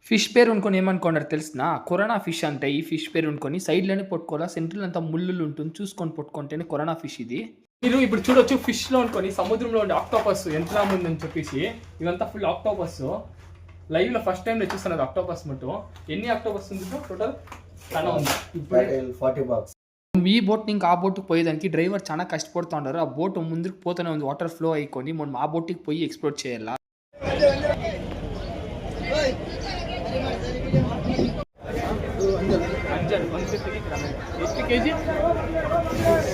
Fish పేరు అనుకోని ఏమనుకున్నారు తెలిసినా? కొరానా ఫిష్ అంటే ఈ ఫిష్ పేరు అనుకోని సైడ్‌లోనే పట్టుకోవాలా, సెంట్రల్ అంతా ముల్లులు ఉంటుంది. చూసుకొని పట్టుకుంటేనే కొరానా ఫిష్ ఇది. మీరు ఇప్పుడు చూడొచ్చు ఫిష్‌లో అనుకోని సముద్రంలో ఉండే ఆక్టోపస్ ఎంత ఉందని చెప్పేసి. ఇదంతా ఫుల్ ఆక్టోపస్. లైవ్‌లో ఫస్ట్ టైమ్ నేను చూస్తాను ఆక్టోపస్ మటు. ఎన్ని ఆక్టోపస్ ఉంది బ్రో టోటల్? చాలా ఉంది. ఇప్పుడు 40 bucks. ఈ బోట్ నుంచి ఆ బోట్‌కి పోయేదానికి డ్రైవర్ చాలా కష్టపడుతా ఉన్నారు. ఆ బోట్ ముందుకు పోతూనే ఉంది. వాటర్ ఫ్లో అయికొని మనం ఆ బోట్‌కి పోయి ఎక్స్‌ప్లోర్ చేయాలా. అంజన్ 150కి గ్రాములు. ಎಷ್ಟು కేజీ?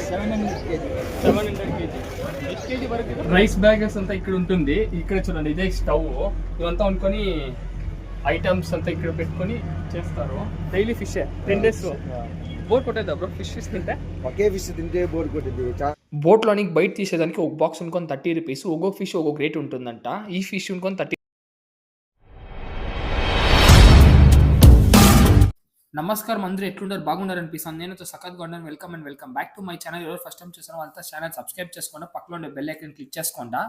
700 kg. 700 కేజీ. ಎಷ್ಟು కేజీ వరకు? రైస్ బ్యాగర్స్ అంతా ఇక్కడ ఉంటుంది. ఇక్కడ చూడండి ఇదే స్టవ్. ఇదంతా అనుకొని ఐటమ్స్ అంతా ఇక్కడ పెట్టుకొని చేస్తారు. డైలీ ఫిష్ 10 డేస్ బోర్ కొట్టేదా బ్రో? ఫిష్ తింటే ఒకే ఫిష్ తింటే బోర్ కొట్టింది. బోట్లోనికి బయట తీసేదానికి ఒక బాక్స్ అనుకొని 30 రూపీస్. ఒక్కొక్క ఫిష్ ఒక్కొక్క రేట్ ఉంటుందంట. ఈ ఫిష్ అనుకొని 30. నమస్కారం, అందరూ ఎట్లున్నారు? బాగున్నారు అనిపిస్తుంది. నేను సఖత్గా ఉన్నాను. Welcome back to my channel. ఎవరు ఫస్ట్ టైం చూసారో వాళ్ళతో ఛానల్ సబ్స్క్రైబ్ చేసుకోండి. పక్కలో ఉండే బెల్ ఐకాన్ క్లిక్ చేసుకోండి.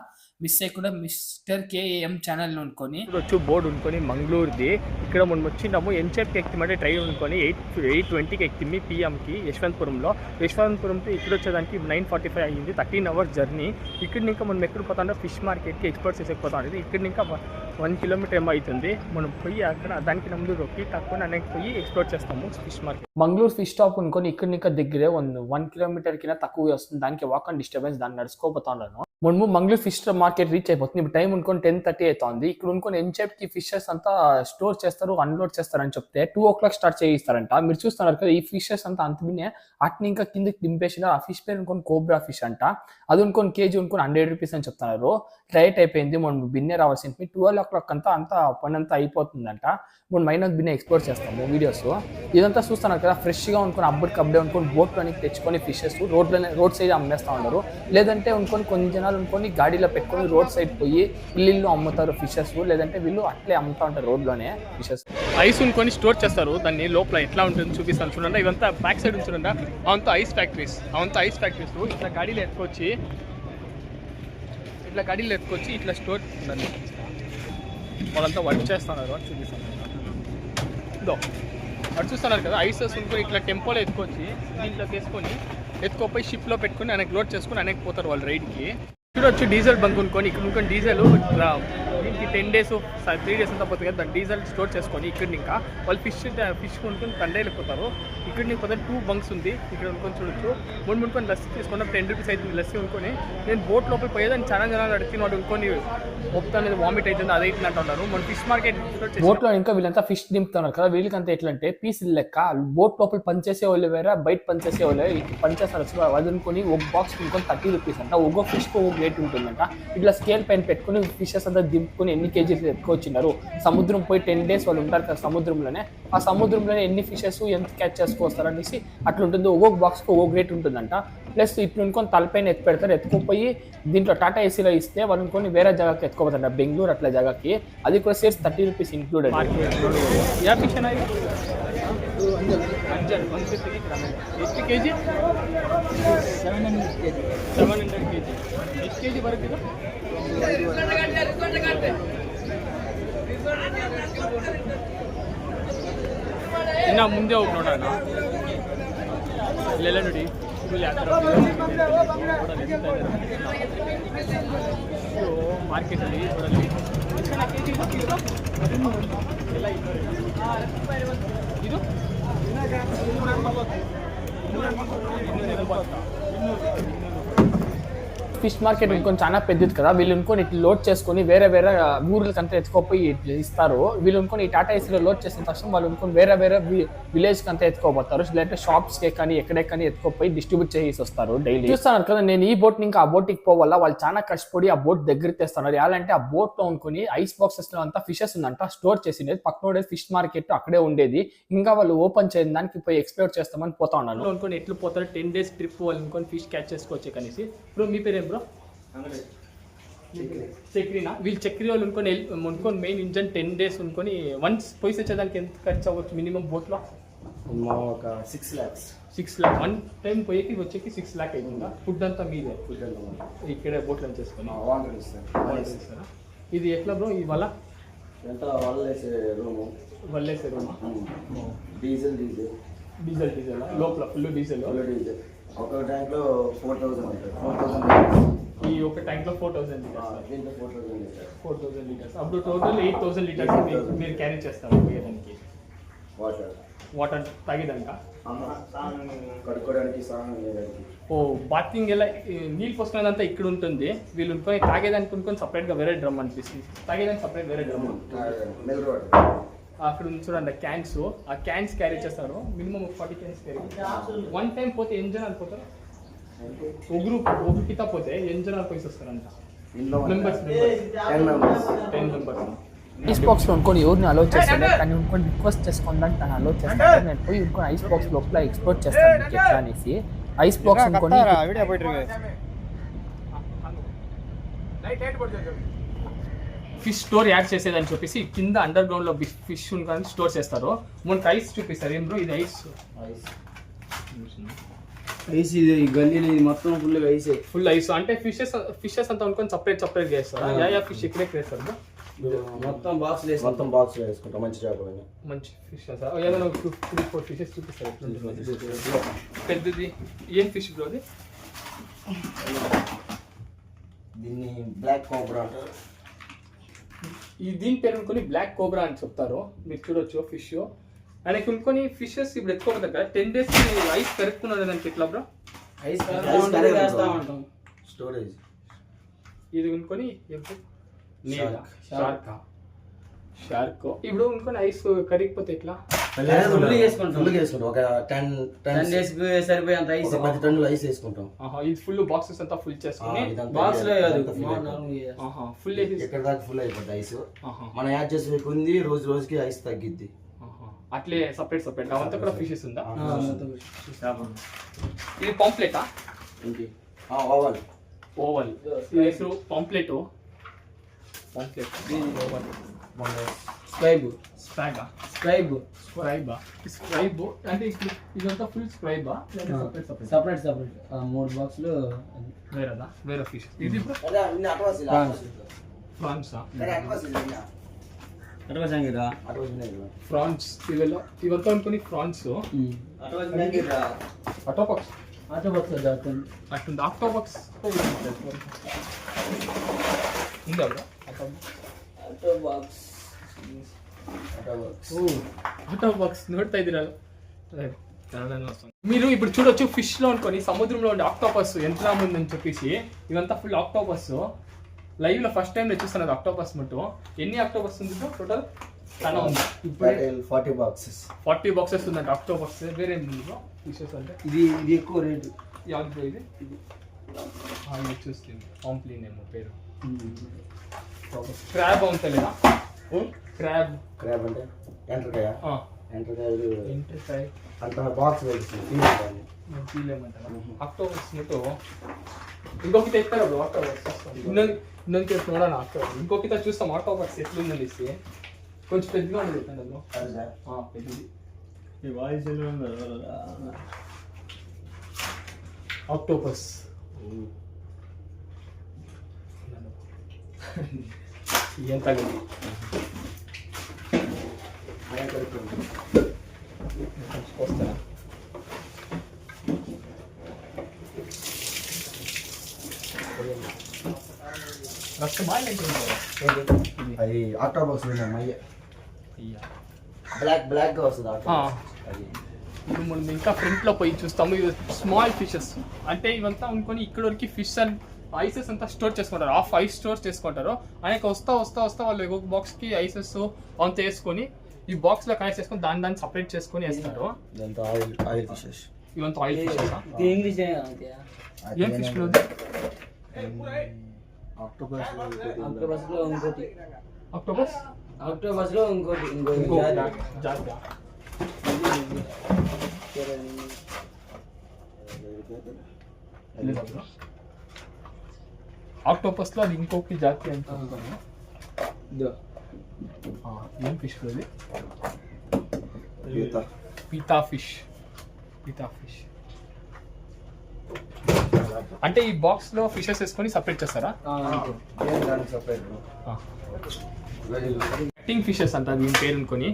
మిస్ చేయకుండా మిస్టర్ కేఏఎం ఛానల్ అనుకొని వచ్చి బోర్డు అనుకొని మంగళూరుది. ఇక్కడ మనం వచ్చినాము ఎంచేప్కి ఎక్కిమంటే ట్రైన్ అనుకొని 8:20కి ఎక్కింది పిఎంకి యశ్వంతపురంలో తో ఇక్కడ వచ్చేదానికి 9:45 అయ్యింది. 13 hours జర్నీ. ఇక్కడ ఇంకా మనం ఎక్కడ పోతాంటే ఫిష్ మార్కెట్కి ఎక్స్ప్లోర్ చేసేకపోతా ఉంటుంది. ఇక్కడ ఇంకా 1 kilometer ఏమో అవుతుంది. మనం పోయి అక్కడ దానికి ముందు రొక్కి తక్కువ అనేక పోయి ఎక్స్ప్లోర్ చేస్తాము fish market. Mangaluru fish stop అనుకొని ఇక్కడ ఇంకా దగ్గరే 1 kilometer కింద తక్కువ వస్తుంది. దానికి వాక్ అండ్ డిస్టర్బెన్స్ దాన్ని నడుచుకోపోతా ఉన్నాను. మనము మంగళూరు ఫిష్ మార్కెట్ రీచ్ అయిపోతుంది. ఇప్పుడు టైం అనుకొని 10:30 అవుతుంది. ఇక్కడ అనుకొని ఎంచేప్కి ఫిషెస్ అంతా స్టోర్ చేస్తారు, అన్లోడ్ చేస్తారని చెప్తే 2 o'clock స్టార్ట్ చేయిస్తారంట. మీరు చూస్తున్నారు కదా ఈ ఫిషెస్ అంతా అంత మినే అట్ని ఇంకా కిందకి దింపేసిన. ఆ ఫిష్ పేరు అనుకొని కోబ్రా ఫిష్ అంట. అది అనుకొని కేజీ అనుకొని 100 రూపీస్ అని చెప్తున్నారు. రైట్ అయిపోయింది. మనం బిన్నే రావాల్సింది 12 o'clock అంతా పని అంతా అయిపోతుందంట. మనం మైనస్ బిన్నే ఎక్స్ప్లోర్ చేస్తాము వీడియోస్. ఇదంతా చూస్తున్నారు కదా ఫ్రెష్గా అనుకొని అప్పుడే అనుకొని బోట్లోనికి తెచ్చుకొని ఫిషెస్ రోడ్ సైడ్ అమ్మేస్తూ ఉన్నారు. లేదంటే అనుకొని కొన్ని జనాలు అనుకొని గాడిలో పెట్టుకొని రోడ్ సైడ్ పోయి ఇల్లు అమ్ముతారు ఫిషెస్. లేదంటే వీళ్ళు అట్లే అమ్ముతా ఉంటారు రోడ్లోనే ఫిషెస్. ఐస్ అనుకొని స్టోర్ చేస్తారు. దాన్ని లోపల ఎట్లా ఉంటుంది చూపిస్తాను చూడండి. ఇవంతా బ్యాక్ సైడ్ చూడండి. అవంతా ఐస్ ఫ్యాక్టరీస్. ఇట్లా గాడిలో ఎత్తుకొచ్చి ఇట్లా స్టోర్ ఉందండి. వాళ్ళంతా వర్క్ చేస్తున్నారు. వర్క్ చూపిస్తాను. ఇదో అటు చూస్తున్నారు కదా ఐసెస్ అనుకొని ఇట్లా టెంపోలో ఎత్తుకొచ్చి దీంట్లోకి వేసుకొని ఎత్తుకోపోయి షిప్లో పెట్టుకొని అనేక లోడ్ చేసుకొని అనేక పోతారు వాళ్ళు రైడ్కి. చూడొచ్చు డీజిల్ బంక్ అనుకొని ఇక్కడ అనుకొని డీజిల్ దీనికి 10 days 3 days అంతా పోతుంది కదా. దాన్ని డీజిల్ స్టోర్ చేసుకొని ఇక్కడ ఇంకా వాళ్ళు ఫిష్ కొనుక్కొని తండ్రైలు పోతారు. ఇక్కడ నీకు పోతే 2 bunks ఉంది. ఇక్కడ అనుకొని చూడొచ్చు. మునుకొని లస్సీ తీసుకున్న 10 rupees అవుతుంది లస్సీ అనుకొని. నేను బోట్ లోపల పోయేదాన్ని చాలా జనాలు అడిగిన వాడు అనుకొని మొత్తం అనేది వామిట్ అవుతుంది అది అవుతుంది అంటున్నారు. మన ఫిష్ మార్కెట్ బోట్లో ఇంకా వీళ్ళంతా ఫిష్ దింపుతున్నారు కదా. వీళ్ళకంతా ఎట్లా అంటే పీసులు లెక్క బోట్ లోపల పనిచేసే వాళ్ళు వేరే, బయట పనిచేసే వాళ్ళు పనిచేస్తారు. అది అనుకొని ఒక బాక్స్ అనుకొని 30 rupees అంట. ఒక్కో ఫిష్కి ఒక రేట్ ఉంటుందంట. ఇట్లా స్కేల్ పైన పెట్టుకుని ఫిషెస్ అంతా దింపుకొని ఎన్ని కేజీలు ఎత్తుకొచ్చినారు. సముద్రం పోయి 10 days వాళ్ళు ఉంటారు కదా సముద్రంలోనే. ఆ సముద్రంలోనే ఎన్ని ఫిషెస్ ఎంత క్యాచ్ చేసుకొస్తారు అనేసి అట్లా ఉంటుంది. ఒక్కొక్క బాక్స్కి ఒక్కొక్క రేట్ ఉంటుందంట. ప్లస్ ఇట్లు అనుకొని తలపైన ఎత్తి పెడతారు. ఎత్తుకుపోయి దీంట్లో టాటా ఏసీలో ఇస్తే వాళ్ళు అనుకొని వేరే జాగాకి ఎత్తుకోపోతారు బెంగళూరు అట్లా జాగాకి. అది కూడా సేర్స్ 30 rupees ఇంక్లూడెడ్. యా ఫిష్ అన్నా అంజన్ 150కి గ్రాములు. ಎಷ್ಟು కేజీ? 700 kg. 700 కేజీ. ಎಷ್ಟು కేజీ వరకు? ಇನ್ನ ಮುಂದೆ ಹೋಗಿ ನೋಡೋಣ. ಇಲ್ಲೆಲ್ಲ ನೋಡಿ ಮಾರ್ಕೆಟಲ್ಲಿ ನೋಡಲಿ ಇದು ఫిష్ మార్కెట్ ఇంకొని చాలా పెద్దది కదా. వీళ్ళు అనుకొని ఇట్లా లోడ్ చేసుకొని వేరే ఊర్లకంతా ఎత్తుకోపోయి ఇస్తారు. వీళ్ళు అనుకొని ఈ టాటా ఏసీలో లోడ్ చేసిన తక్షణం వాళ్ళు అనుకొని వేరే విలేజ్కి అంతా ఎత్తుకోబోతారు. లేదంటే షాప్స్కే కానీ ఎక్కడెక్కని ఎత్తుకోపోయి డిస్ట్రిబ్యూట్ చేసి వస్తారు. డైలీ చూస్తున్నారు కదా. నేను ఈ బోట్ ఇంకా ఆ బోట్కి పోవాలా వాళ్ళు చాలా కష్టపడి ఆ బోట్ దగ్గర తెస్తున్నారు. ఎలాంటే ఆ బోట్లో అనుకొని ఐస్ బాక్సెస్ లో అంతా ఫిషెస్ ఉందంట స్టోర్ చేసిండేది. పక్కన ఫిష్ మార్కెట్ అక్కడే ఉండేది. ఇంకా వాళ్ళు ఓపెన్ చేయని దానికి పోయి ఎక్స్ప్లోర్ చేస్తామని పోతా ఉన్నాను. అనుకొని ఎట్లు పోతారు 10 days ట్రిప్ వాళ్ళు అనుకొని ఫిష్ క్యాచ్ చేసుకోవచ్చు కనేసి. ఇప్పుడు మీ పేరు ఏం బ్రో? చక్రీనా? వీళ్ళు చక్రీ వాళ్ళు అనుకొని మెయిన్ ఇంజన్ 10 days అనుకొని వన్స్ పోయి వచ్చేదానికి ఎంత ఖర్చు అవ్వచ్చు మినిమం బోట్లో? ఒక 6 lakhs. 6 lakh వన్ టైం పోయేకి వచ్చేకి 6 lakh అవుతుందా? ఫుడ్ అంతా మీదే? ఫుడ్ అంతా ఇక్కడే బోట్లో చేసుకుని వాటర్ ఇస్తారు. ఇది ఎట్లా బ్రో? ఈ వల్ల ఎంత వాళ్ళు వేసే రూము వల్లేసే రూమా? డీజిల్ లోపల ఫుల్ డీజిల్. ఒక ట్యాంక్లో 4000 ఉంటుంది. 4000 ఈ ఒక ట్యాంక్లో 4000 లీటర్స్. దీంట్లో 4000 లీటర్స్. 4000 లీటర్స్. అప్పుడు టోటల్ 8000 లీటర్స్ మీరు క్యారీ చేస్తారు పోయేదానికి. వాటర్ తాగేదానిక? కడుక్కోవడానికి, స్నానం చేయడానికి. ఓ బాతింగ్ ఎలా నీళ్ళు పోసుకునేదంతా ఇక్కడ ఉంటుంది. వీళ్ళు ఉంటుకొని తాగేదానికి కొనుక్కొని సపరేట్గా వేరే డ్రమ్ అనిపిస్తుంది. తాగేదానికి సపరేట్ వేరే డ్రమ్. మినరల్ వాటర్ అక్కడ చూడండి క్యాన్స్. ఆ క్యాన్స్ క్యారీ చేస్తారు. Minimum 40 cans carry. One time పోతే ఎన్ని జనాలు పోతారు? ఒక కితా పోతే ఎన్ని జనాలు పోయి వస్తారంట? Members 10 members. ఐస్ బాక్స్లో అనుకోని ఎవరిని అలో చేస్తాడు, కానీ ఇంకొని రిక్వెస్ట్ చేసుకోవడానికి తను అలో చేస్తాడు. నేను పోయి ఇంకొని ఐస్ బాక్స్ లోపల ఎక్స్పోర్ట్ చేస్తాను ఎట్లా అనేసి. ఐస్ బాక్స్ అనుకొని ఫిష్ స్టోర్ యాడ్ చేసేదని చెప్పేసి కింద అండర్ గ్రౌండ్ లో ఫిష్ కానీ స్టోర్ చేస్తారు. మనకి ఐస్ చూపిస్తారు. ఏం బ్రో ఇది? ఐస్ ఇది గల్లీలో ఇది మొత్తం ఫుల్గా ఐసే. ఫుల్ ఐస్ అంటే ఫిషెస్ అంతా అనుకొని సపరేట్ చేస్తారు. యా ఫిష్ ఇక్కడే చేస్తారు బ్రో? మొత్తం బాక్స్ వేసుకుంటాం. మంచి చేపలు, మంచి ఫిష్ ఏదైనా 3-4 ఫిషెస్ చూపిస్తారు. పెద్దది ఏం ఫిష్ బ్రో అది? దీన్ని బ్లాక్ కోబ్రా అంటారు. దీని పేరు అనుకుని బ్లాక్ కోబ్రా అని చెప్తారు. మీరు చూడొచ్చు ఫిష్ అని కొనుక్కొని ఫిషెస్ ఇప్పుడు ఎత్తుకోపోతారు కదా. 10 days ఐస్ పెరుక్కున్నది దానికి ఎట్లా బ్రో? Ice storage. ఇది కొనుక్కొని షార్క్ ఇప్పుడు కొనుక్కొని ఐస్ కరిగిపోతే ఎట్లా? ఒక 10 days సరిపోయేంత ఐస్, 10 టన్నుల ఐస్ వేసుకుంటాం. ఇది ఫుల్ బాక్సెస్ అంతా ఫుల్ చేసుకుని ఫుల్ ఎక్కడ దాకా ఫుల్ అయిపోద్ది ఐస్. మనం యాడ్ చేసే కొంది రోజుకి ఐస్ తగ్గిద్ది. అట్లే సపరేట్ అవంతా కూడా ఫిషెస్ ఉందా? ఇది పాంప్లెటా? ఓవల్ ఇది పాంప్లెట్. స్క్రైబ్ అంటే ఇదంతా ఫుల్ స్క్రైబ్. సపరేట్ 3 బాక్సులు వేరే ఫిష్. ఇది ఫ్రాన్స్. ఫ్రాన్స్ ఇవంతా అనుకుని ఫ్రాన్స్. ఆక్టోపక్స్ అట్టుంది. ఆక్టోపక్స్ ఉందా బ్రో? ఆక్టోపక్స్ నోట్ ఐదు. మీరు ఇప్పుడు చూడొచ్చు ఫిష్ లో అనుకోని సముద్రంలో ఉండే ఆక్టోపస్ ఎంత ఉందని చెప్పేసి. ఇదంతా ఫుల్ ఆక్టోపస్. లైవ్ లో ఫస్ట్ టైం నేను చూస్తాను ఆక్టోపస్ మటు. ఎన్ని ఆక్టోపస్ ఉంది టోటల్? చాలా ఉంది. ఇప్పుడు 40 బాక్సెస్ ఉందంట ఆక్టోపస్. వేరే ఫిషెస్ అంటే ఇది ఎక్కువ రేటు. ఇది చూస్తుంది పాంప్లిన్ ఏమో పేరు. క్రాబ్ అవుతా లేదా? క్రాబ్ అంటే ఎంటర్కాయ అంత బాక్స్ తీయలేమంటారా? ఆక్టోపస్ మటు ఇంకొకటి తెస్తారు బ్రో. ఆక్టోపస్ ಇನ್ನೊಂದು ಕೇಸ್ ನೋಡೋಣ. ఇంకొకటి చూస్తాం ఆక్టోపస్ ఎట్లుందని ఇస్తే. కొంచెం పెద్దగా ఉంది అందులో. పెద్దది ఆక్టోపస్. ఎంత వస్తారా? అది ఆక్టోపస్ బ్లాక్ గా వస్తుంది. ఇప్పుడు మనం ఇంకా ఫ్రంట్ లో పోయి చూస్తాము. ఇవి స్మాల్ ఫిషెస్ అంటే ఇవంతా అనుకొని ఇక్కడ వరకు ఫిష్ అండ్ ఐసెస్ అంతా స్టోర్ చేసుకుంటారు. హాఫ్ ఐస్ స్టోర్ చేసుకుంటారు. అనేక వస్తా వాళ్ళు ఒక బాక్స్ కి ఐసెస్ అంత వేసుకొని ఈ బాక్స్ లో కనెక్ట్ చేసుకొని దాన్ని సపరేట్ చేసుకొని వేస్తారు. Oil fishes. ఇవంతా ఆయిల్ ఫిషెస్. ఏం ఫిష్ ఆక్టోపస్ లో ఇంకోటి జాతి. ఆక్టోపస్ లో అది ఇంకొక జాతి అనుకుంటాను. ఏం ఫిష్ అది? Pita fish. అంటే ఈ బాక్స్ లో ఫిషెస్ వేసుకొని సపరేట్ చేస్తారా? కట్టింగ్ ఫిషెస్ అంట దీని పేరు అనుకొని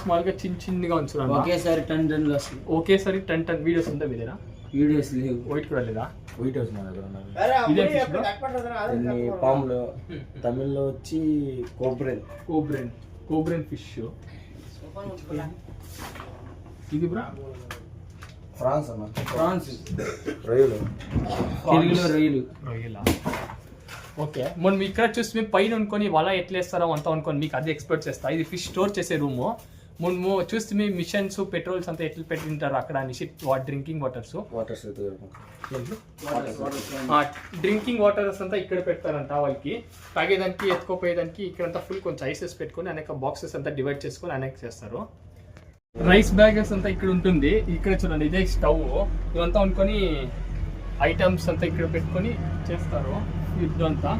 స్మాల్ గా చిన్నగా ఉంచున్నాను. ఒకేసారి టన్ వస్తుంది. ఒకేసారి టన్ వీడియోస్ ఉందా మీ దగ్గర? వీడియోస్ లేవు. వైట్ కూడా లేదా? వైట్ హౌస్ మా దగ్గర ఉన్నది. ఇదే ఫిష్ బ్రో? దీన్ని పాములో తమిళ్లో వచ్చి కోబ్రెన్ ఫిష్. ఇది బ్రో ఫ్రాన్స్ రొయ్యలా? ఓకే, మనం ఇక్కడ చూసి మేము పైన అనుకొని వల ఎట్లా వేస్తారో అంతా అనుకొని మీకు అది ఎక్స్పెక్ట్ చేస్తా. ఇది ఫిష్ స్టోర్ చేసే రూము. మనము చూస్తే మీ మిషన్స్ పెట్రోల్స్ అంతా ఎట్లా పెట్టింటారు అక్కడ అనేసి డ్రింకింగ్ వాటర్స్ డ్రింకింగ్ వాటర్స్ అంతా ఇక్కడ పెడతారంట వాళ్ళకి తాగేదానికి, ఎత్తుకోపోయేదానికి. ఇక్కడంతా ఫుల్ కొంచెం ఐసెస్ పెట్టుకొని అనేక బాక్సెస్ అంతా డివైడ్ చేసుకొని అనేక చేస్తారు. రైస్ బ్యాగర్స్ అంతా ఇక్కడ ఉంటుంది. ఇక్కడ చూడండి, ఇదే స్టవ్. ఇదంతా అనుకొని ఐటమ్స్ అంతా ఇక్కడ పెట్టుకొని చేస్తారు. ఇదంతా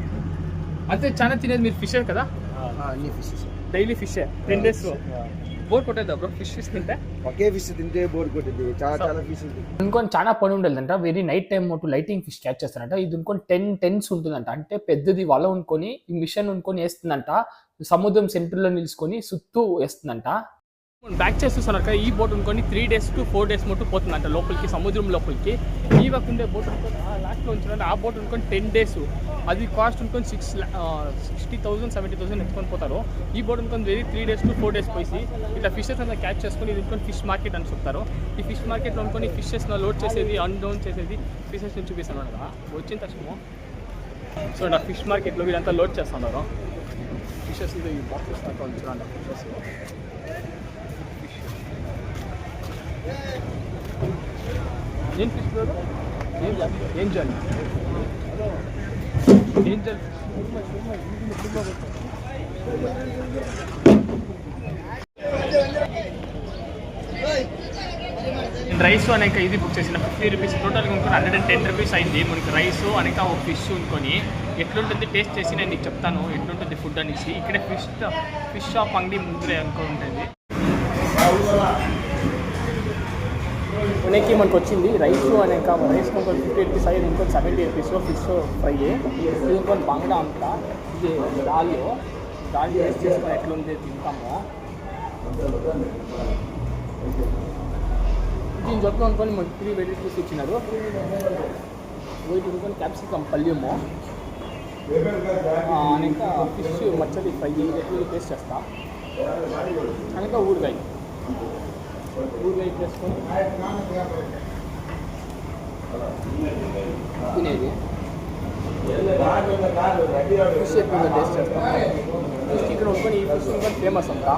అంతే. చాలా తినేది మీరు ఫిష్ కదా? డైలీ ఫిష్ 10 days బోర్ కొట్టేదా బ్రో ఫిష్ తింటే? ఒకే ఫిష్ తింటే బోర్ కొట్టేది. చాలా ఫిష్ ఇంకొని చాలా పని ఉండేదంట. Very night time lighting fish catch చేస్తారంట. ఇది ఇంకొని 10 tons ఉంటుందంట. అంటే పెద్దది వల ఉనుకొని ఈ మిషన్ ఉనుకొని వేస్తుందంట. సముద్రం సెంటర్లో నిలుచుకొని సుత్తూ వేస్తుందంట. బ్యాక్ చేస్తున్నారు కదా, ఈ బోట్ అనుకొని 3 days to 4 days మటు పోతుందంట లోపలికి, సముద్రం లోపలికి. ఈ వక్కుండే బోట్ అనుకొని లాస్ట్లో ఉంచుకుంటే ఆ బోట్ అనుకొని 10 days. అది కాస్ట్ అనుకొని 60,000 70,000 ఎత్తుకొని పోతారు. ఈ బోట్ అనుకొని 3 days to 4 days పోయి ఇట్లా ఫిషెస్ అంతా క్యాచ్ చేసుకొని ఇది అనుకొని ఫిష్ మార్కెట్ అని చెప్తారు. ఈ ఫిష్ మార్కెట్లో అనుకొని ఫిషెస్ లోడ్ చేసేది, అన్లోడ్ చేసేది ఫిషెస్ నుంచి చూపిస్తాను కదా. వచ్చిన తక్షణము సో నా ఫిష్ మార్కెట్లో వీళ్ళంతా లోడ్ చేస్తున్నారు ఫిషెస్. ఇది ఈ బాక్సెస్ దాకా ఉంచున్నాను ఫిషెస్. ఏం ఫిష్ బ్రో? ఏంజల్ రైస్ అనేక ఇది బుక్ చేసిన 50 rupees టోటల్ కొనుక్కొని 110 rupees అయింది మనకి. రైస్ అనేక ఒక ఫిష్ అనుకొని ఎట్లుంటుంది టేస్ట్ చేసి నేను నీకు చెప్తాను ఎట్లుంటుంది ఫుడ్ అనేసి. ఇక్కడ ఫిష్ షాప్ అంగడి ముందరే అనుకో ఉంటుంది. మనకి వచ్చింది రైస్ అనేక రైస్ కొంచెం 50 rupees అయ్యేది, ఇంకొక 70 rupees ఫిష్ ఫ్రై. ఇది ఇంకొక బంగ్లా అంతా. ఇది దాల్ వేస్ట్ చేసుకొని ఎట్లుంది తింటాము. దీని జబ్బు అనుకొని మనకి 3 varieties ఇచ్చినారు. వీటి అనుకొని క్యాప్సికమ్ పల్యము అనేక ఫిష్ మచ్చది ఫ్రై టేస్ట్ చేస్తా. అనేక ఊరగాయ వేసుకొని తినేది. ఫిష్ ఎక్కువగా టేస్ట్ చేస్తాము. ఫిష్ ఇక్కడ వండుకొని ఈ ఫిష్ ఇంకా ఫేమస్ అంతా.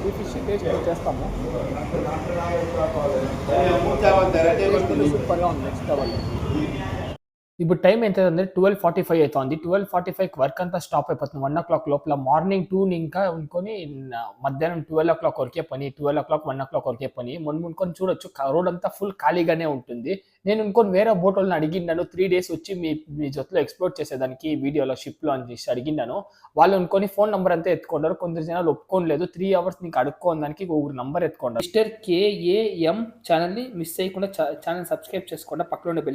ఈ ఫిష్ టేస్ట్ చేస్తాము. సూపర్గా ఉంది. Next level. ఇప్పుడు టైం ఎంత అంటే 12:45 అవుతుంది. 12:45కి వర్క్ అంతా స్టాప్ అయిపోతుంది. 1 o'clock లోపల. మార్నింగ్ 2 ఇంకా అనుకొని మధ్యాహ్నం 12 o'clock వరకే పని. 12 o'clock 1 o'clock వరకే పని. మనం అనుకొని చూడొచ్చు రోడ్ అంతా ఫుల్ ఖాళీగానే ఉంటుంది. నేను అనుకొని వేరే బోట్ వాళ్ళని అడిగినాను 3 days వచ్చి మీ జొత్తులో ఎక్స్ప్లోర్ చేసేదానికి వీడియోలో షిప్లో అని చేసి అడిగినాను. వాళ్ళు అనుకొని ఫోన్ నెంబర్ అంతా ఎత్తుకున్నారు. కొందరు జనాలు ఒప్పుకోలేదు. 3 hours నీకు అడుక్కోవడానికి ఒకరు నెంబర్ ఎత్తుకున్నారు. మిస్టర్ KAM ఛానల్ని మిస్ చేయకుండా ఛానల్ సబ్స్క్రైబ్ చేసుకోండి. పక్కన